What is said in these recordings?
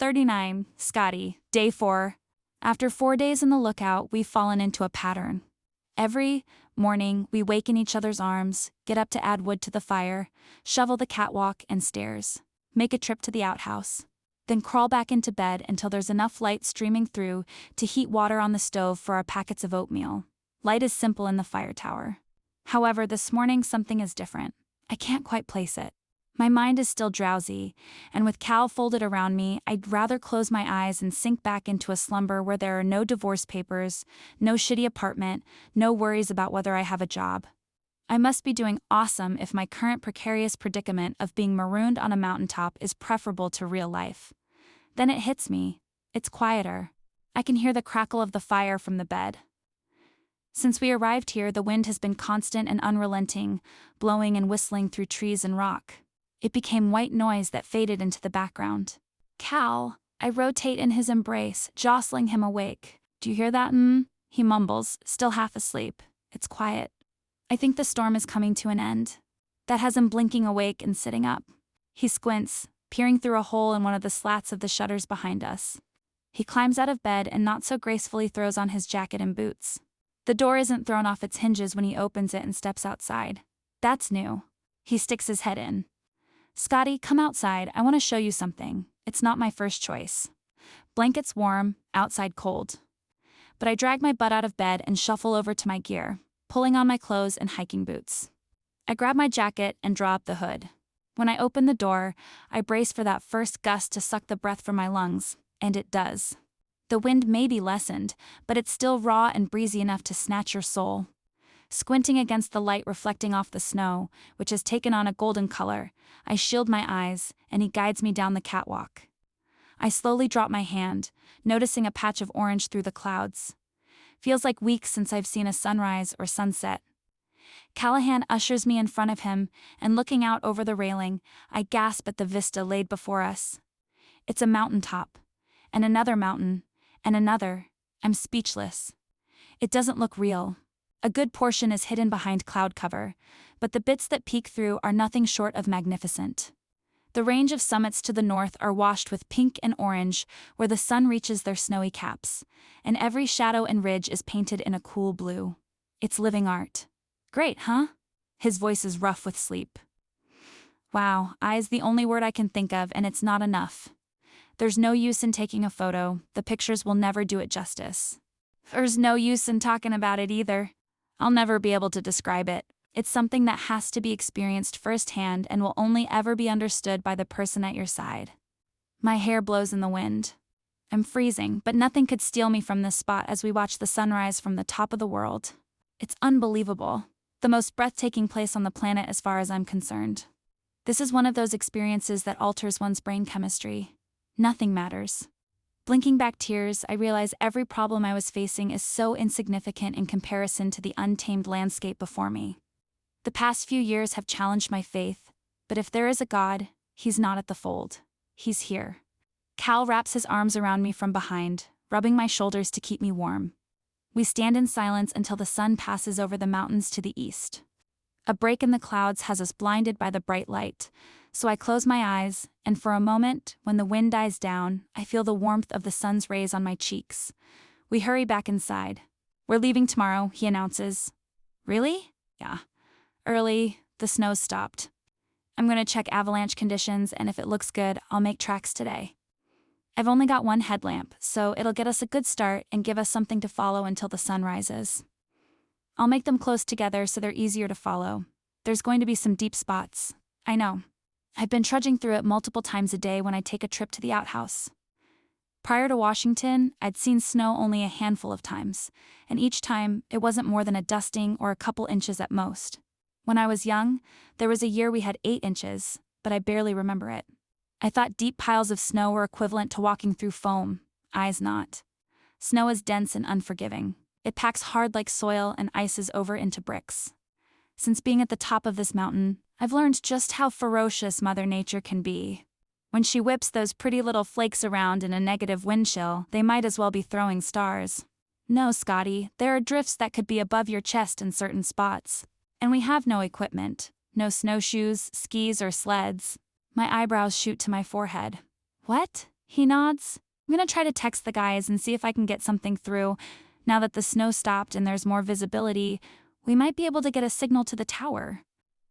39, Scotty, day 4. After 4 days in the lookout, we've fallen into a pattern. Every morning, we wake in each other's arms, get up to add wood to the fire, shovel the catwalk and stairs, make a trip to the outhouse, then crawl back into bed until there's enough light streaming through to heat water on the stove for our packets of oatmeal. Light is simple in the fire tower. However, this morning something is different. I can't quite place it. My mind is still drowsy, and with Cal folded around me, I'd rather close my eyes and sink back into a slumber where there are no divorce papers, no shitty apartment, no worries about whether I have a job. I must be doing awesome if my current precarious predicament of being marooned on a mountaintop is preferable to real life. Then it hits me. It's quieter. I can hear the crackle of the fire from the bed. Since we arrived here, the wind has been constant and unrelenting, blowing and whistling through trees and rock. It became white noise that faded into the background. Cal, I rotate in his embrace, jostling him awake. Do you hear that? He mumbles, still half asleep. It's quiet. I think the storm is coming to an end. That has him blinking awake and sitting up. He squints, peering through a hole in one of the slats of the shutters behind us. He climbs out of bed and not so gracefully throws on his jacket and boots. The door isn't thrown off its hinges when he opens it and steps outside. That's new. He sticks his head in. Scotty, come outside, I want to show you something. It's not my first choice. Blanket's warm, outside cold. But I drag my butt out of bed and shuffle over to my gear, pulling on my clothes and hiking boots. I grab my jacket and draw up the hood. When I open the door, I brace for that first gust to suck the breath from my lungs, and it does. The wind may be lessened, but it's still raw and breezy enough to snatch your soul. Squinting against the light reflecting off the snow, which has taken on a golden color, I shield my eyes, and he guides me down the catwalk. I slowly drop my hand, noticing a patch of orange through the clouds. Feels like weeks since I've seen a sunrise or sunset. Callahan ushers me in front of him, and looking out over the railing, I gasp at the vista laid before us. It's a mountaintop, and another mountain, and another. I'm speechless. It doesn't look real. A good portion is hidden behind cloud cover, but the bits that peek through are nothing short of magnificent. The range of summits to the north are washed with pink and orange where the sun reaches their snowy caps, and every shadow and ridge is painted in a cool blue. It's living art. Great, huh? His voice is rough with sleep. Wow, is the only word I can think of, and it's not enough. There's no use in taking a photo, the pictures will never do it justice. There's no use in talking about it either. I'll never be able to describe it. It's something that has to be experienced firsthand and will only ever be understood by the person at your side. My hair blows in the wind. I'm freezing, but nothing could steal me from this spot as we watch the sunrise from the top of the world. It's unbelievable. The most breathtaking place on the planet as far as I'm concerned. This is one of those experiences that alters one's brain chemistry. Nothing matters. Blinking back tears, I realize every problem I was facing is so insignificant in comparison to the untamed landscape before me. The past few years have challenged my faith, but if there is a God, he's not at the fold. He's here. Cal wraps his arms around me from behind, rubbing my shoulders to keep me warm. We stand in silence until the sun passes over the mountains to the east. A break in the clouds has us blinded by the bright light, so I close my eyes, and for a moment, when the wind dies down, I feel the warmth of the sun's rays on my cheeks. We hurry back inside. We're leaving tomorrow, he announces. Really? Yeah. Early, the snow's stopped. I'm gonna check avalanche conditions, and if it looks good, I'll make tracks today. I've only got one headlamp, so it'll get us a good start and give us something to follow until the sun rises. I'll make them close together so they're easier to follow. There's going to be some deep spots. I know. I've been trudging through it multiple times a day when I take a trip to the outhouse. Prior to Washington, I'd seen snow only a handful of times, and each time, it wasn't more than a dusting or a couple inches at most. When I was young, there was a year we had 8 inches, but I barely remember it. I thought deep piles of snow were equivalent to walking through foam. I's not. Snow is dense and unforgiving. It packs hard like soil and ices over into bricks. Since being at the top of this mountain, I've learned just how ferocious Mother Nature can be. When she whips those pretty little flakes around in a negative wind chill, they might as well be throwing stars. No, Scotty, there are drifts that could be above your chest in certain spots. And we have no equipment. No snowshoes, skis, or sleds. My eyebrows shoot to my forehead. What? He nods. I'm gonna try to text the guys and see if I can get something through. Now that the snow stopped and there's more visibility, we might be able to get a signal to the tower.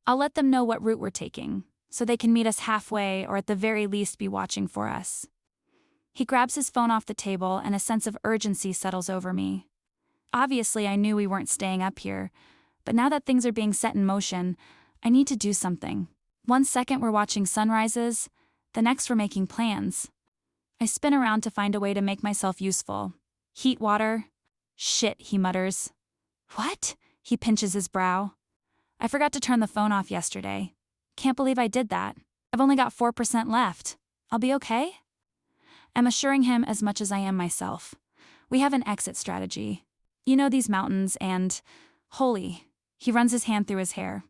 I'll let them know what route we're taking, so they can meet us halfway or at the very least be watching for us. He grabs his phone off the table and a sense of urgency settles over me. Obviously, I knew we weren't staying up here, but now that things are being set in motion, I need to do something. 1 second we're watching sunrises, the next we're making plans. I spin around to find a way to make myself useful. Heat water. Shit, he mutters. What? He pinches his brow. I forgot to turn the phone off yesterday. Can't believe I did that. I've only got 4% left. I'll be okay? I'm assuring him as much as I am myself. We have an exit strategy. You know these mountains and... Holy. He runs his hand through his hair.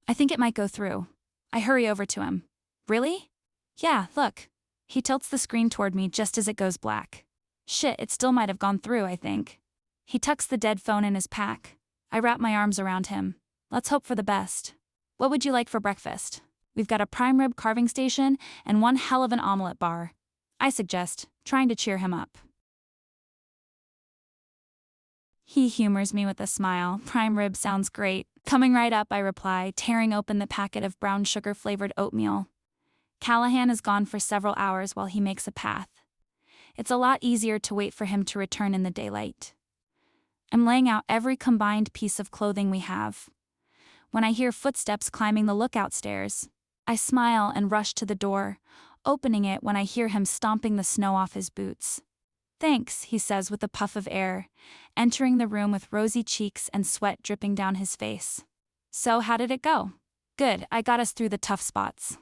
I think it might go through. I hurry over to him. Really? Yeah, look. He tilts the screen toward me just as it goes black. Shit, it still might have gone through, I think. He tucks the dead phone in his pack. I wrap my arms around him. Let's hope for the best. What would you like for breakfast? We've got a prime rib carving station and one hell of an omelet bar. I suggest, trying to cheer him up. He humors me with a smile. Prime rib sounds great. Coming right up, I reply, tearing open the packet of brown sugar-flavored oatmeal. Callahan is gone for several hours while he makes a path. It's a lot easier to wait for him to return in the daylight. I'm laying out every combined piece of clothing we have. When I hear footsteps climbing the lookout stairs, I smile and rush to the door, opening it when I hear him stomping the snow off his boots. Thanks, he says with a puff of air, entering the room with rosy cheeks and sweat dripping down his face. So how did it go? Good, I got us through the tough spots.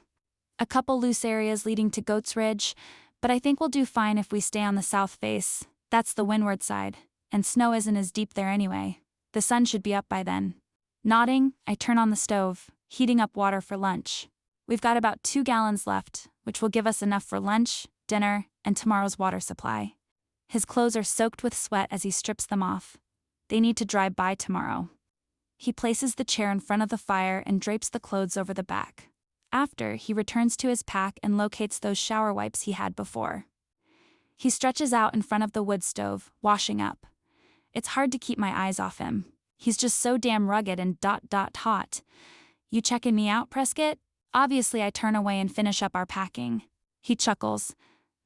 A couple loose areas leading to Goats Ridge, but I think we'll do fine if we stay on the south face. That's the windward side, and snow isn't as deep there anyway. The sun should be up by then. Nodding, I turn on the stove, heating up water for lunch. We've got about 2 gallons left, which will give us enough for lunch, dinner, and tomorrow's water supply. His clothes are soaked with sweat as he strips them off. They need to dry by tomorrow. He places the chair in front of the fire and drapes the clothes over the back. After, he returns to his pack and locates those shower wipes he had before. He stretches out in front of the wood stove, washing up. It's hard to keep my eyes off him. He's just so damn rugged and hot. You checking me out, Prescott? Obviously, I turn away and finish up our packing. He chuckles.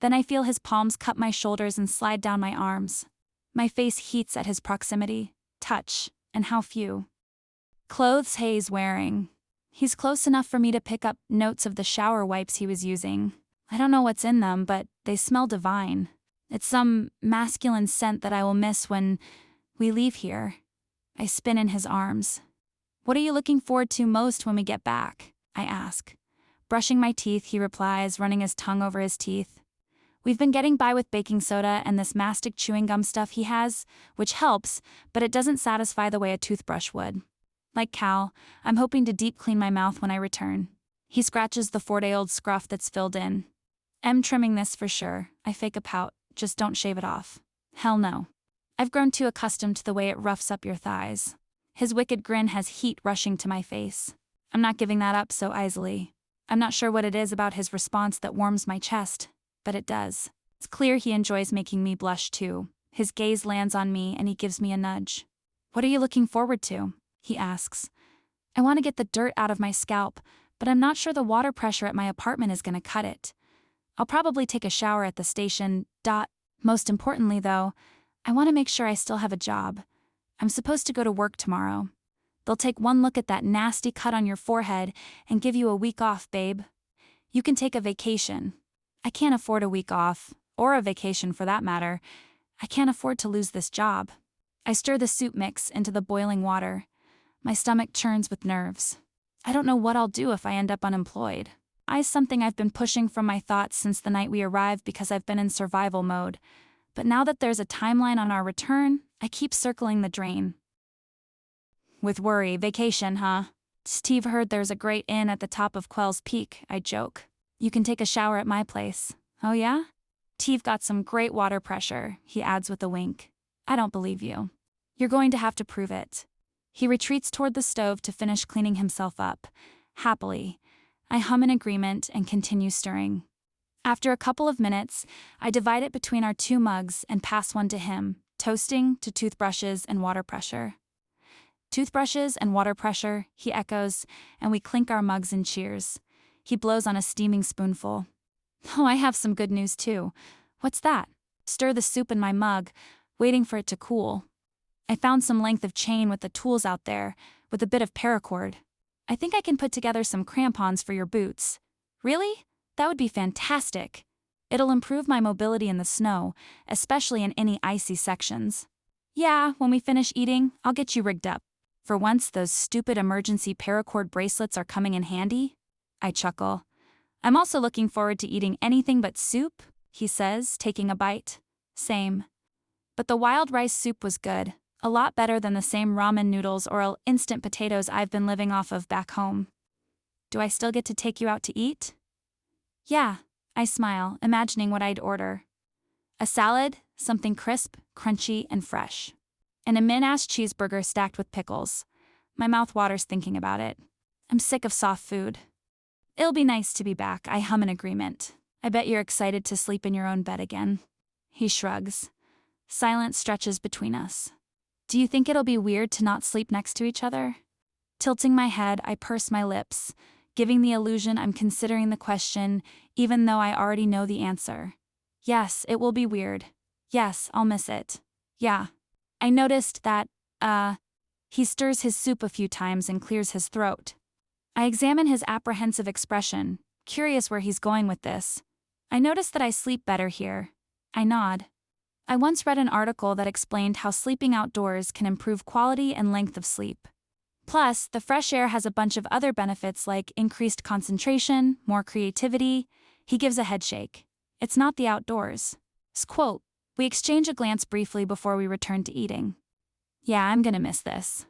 Then I feel his palms cup my shoulders and slide down my arms. My face heats at his proximity, touch, and how few. Clothes he's wearing. He's close enough for me to pick up notes of the shower wipes he was using. I don't know what's in them, but they smell divine. It's some masculine scent that I will miss when we leave here. I spin in his arms. What are you looking forward to most when we get back? I ask. Brushing my teeth, he replies, running his tongue over his teeth. We've been getting by with baking soda and this mastic chewing gum stuff he has, which helps, but it doesn't satisfy the way a toothbrush would. Like Cal, I'm hoping to deep clean my mouth when I return. He scratches the 4-day-old scruff that's filled in. I'm trimming this for sure. I fake a pout, just don't shave it off. Hell no. I've grown too accustomed to the way it roughs up your thighs. His wicked grin has heat rushing to my face. I'm not giving that up so easily. I'm not sure what it is about his response that warms my chest, but it does. It's clear he enjoys making me blush too. His gaze lands on me and he gives me a nudge. What are you looking forward to? He asks. I want to get the dirt out of my scalp, but I'm not sure the water pressure at my apartment is going to cut it. I'll probably take a shower at the station. Most importantly though, I want to make sure I still have a job. I'm supposed to go to work tomorrow. They'll take one look at that nasty cut on your forehead and give you a week off, babe. You can take a vacation. I can't afford a week off, or a vacation for that matter. I can't afford to lose this job. I stir the soup mix into the boiling water. My stomach churns with nerves. I don't know what I'll do if I end up unemployed. It's something I've been pushing from my thoughts since the night we arrived because I've been in survival mode. But now that there's a timeline on our return, I keep circling the drain. With worry, vacation, huh? Steve heard there's a great inn at the top of Quell's Peak, I joke. You can take a shower at my place. Oh yeah? Steve got some great water pressure, he adds with a wink. I don't believe you. You're going to have to prove it. He retreats toward the stove to finish cleaning himself up. Happily, I hum in agreement and continue stirring. After a couple of minutes, I divide it between our 2 mugs and pass one to him, toasting to toothbrushes and water pressure. Toothbrushes and water pressure, he echoes, and we clink our mugs in cheers. He blows on a steaming spoonful. Oh, I have some good news too. What's that? Stir the soup in my mug, waiting for it to cool. I found some length of chain with the tools out there, with a bit of paracord. I think I can put together some crampons for your boots. Really? That would be fantastic. It'll improve my mobility in the snow, especially in any icy sections. Yeah, when we finish eating, I'll get you rigged up. For once, those stupid emergency paracord bracelets are coming in handy. I chuckle. I'm also looking forward to eating anything but soup, he says, taking a bite. Same. But the wild rice soup was good, a lot better than the same ramen noodles or instant potatoes I've been living off of back home. Do I still get to take you out to eat? Yeah, I smile, imagining what I'd order. A salad, something crisp, crunchy, and fresh. And a min-ass cheeseburger stacked with pickles. My mouth waters thinking about it. I'm sick of soft food. It'll be nice to be back, I hum in agreement. I bet you're excited to sleep in your own bed again. He shrugs. Silence stretches between us. Do you think it'll be weird to not sleep next to each other? Tilting my head, I purse my lips, giving the illusion I'm considering the question, even though I already know the answer. Yes, it will be weird. Yes, I'll miss it. Yeah. I noticed that, he stirs his soup a few times and clears his throat. I examine his apprehensive expression, curious where he's going with this. I notice that I sleep better here. I nod. I once read an article that explained how sleeping outdoors can improve quality and length of sleep. Plus, the fresh air has a bunch of other benefits like increased concentration, more creativity. He gives a headshake. It's not the outdoors. Quote, we exchange a glance briefly before we return to eating. Yeah, I'm gonna miss this.